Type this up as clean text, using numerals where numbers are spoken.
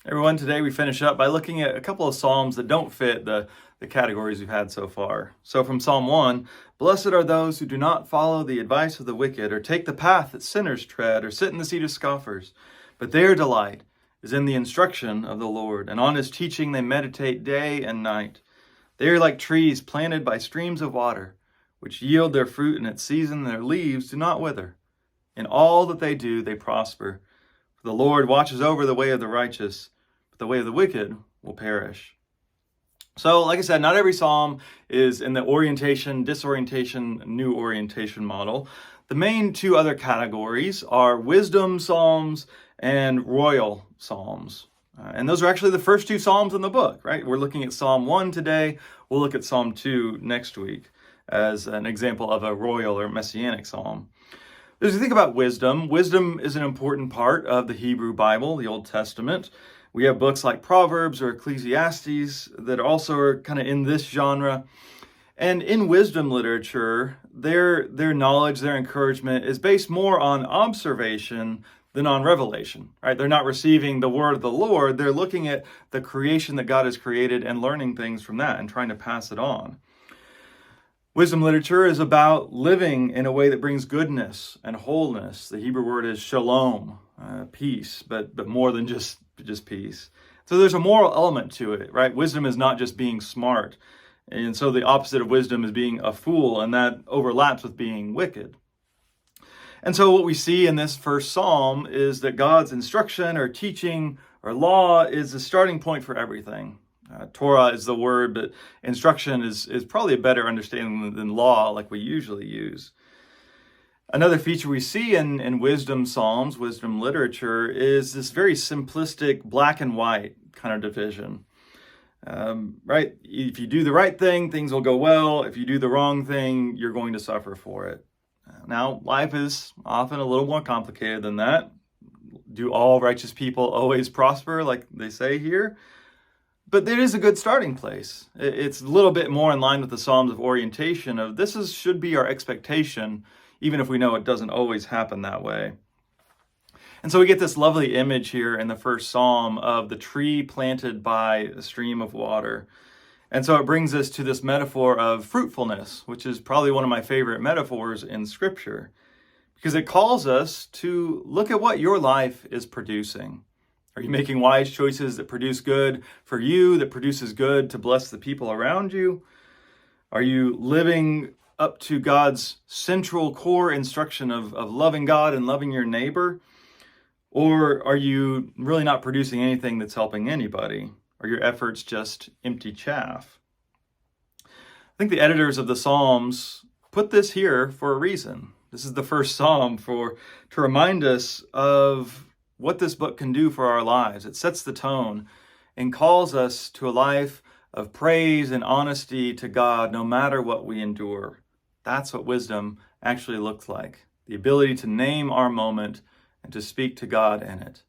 Everyone, today we finish up by looking at a couple of Psalms that don't fit the categories we've had so far. So from Psalm 1, blessed are those who do not follow the advice of the wicked, or take the path that sinners tread, or sit in the seat of scoffers. But their delight is in the instruction of the Lord, and on his teaching they meditate day and night. They are like trees planted by streams of water, which yield their fruit in its season, and their leaves do not wither. In all that they do, they prosper. For the Lord watches over the way of the righteous, but the way of the wicked will perish. So, like I said, not every psalm is in the orientation, disorientation, new orientation model. The main two other categories are wisdom psalms and royal psalms. And those are actually the first two psalms in the book, right? We're looking at Psalm 1 today. We'll look at Psalm 2 next week as an example of a royal or messianic psalm. As you think about wisdom, wisdom is an important part of the Hebrew Bible, the Old Testament. We have books like Proverbs or Ecclesiastes that also are kind of in this genre. And in wisdom literature, their knowledge, their encouragement is based more on observation than on revelation, right? They're not receiving the word of the Lord. They're looking at the creation that God has created and learning things from that and trying to pass it on. Wisdom literature is about living in a way that brings goodness and wholeness. The Hebrew word is shalom, peace, but more than just peace. So there's a moral element to it, right? Wisdom is not just being smart. And so the opposite of wisdom is being a fool, and that overlaps with being wicked. And so what we see in this first psalm is that God's instruction or teaching or law is the starting point for everything. Torah is the word, but instruction is probably a better understanding than law like we usually use. Another feature we see in wisdom psalms, wisdom literature, is this very simplistic black and white kind of division. Right? If you do the right thing, things will go well. If you do the wrong thing, you're going to suffer for it. Now, life is often a little more complicated than that. Do all righteous people always prosper, like they say here? But there is a good starting place. It's a little bit more in line with the Psalms of orientation of should be our expectation, even if we know it doesn't always happen that way. And so we get this lovely image here in the first Psalm of the tree planted by a stream of water. And so it brings us to this metaphor of fruitfulness, which is probably one of my favorite metaphors in Scripture, because it calls us to look at what your life is producing. Are you making wise choices that produce good for you, that produces good to bless the people around you? Are you living up to God's central core instruction of loving God and loving your neighbor? Or are you really not producing anything that's helping anybody? Are your efforts just empty chaff? I think the editors of the Psalms put this here for a reason. This is the first Psalm to remind us of what this book can do for our lives. It sets the tone and calls us to a life of praise and honesty to God no matter what we endure. That's what wisdom actually looks like. The ability to name our moment and to speak to God in it.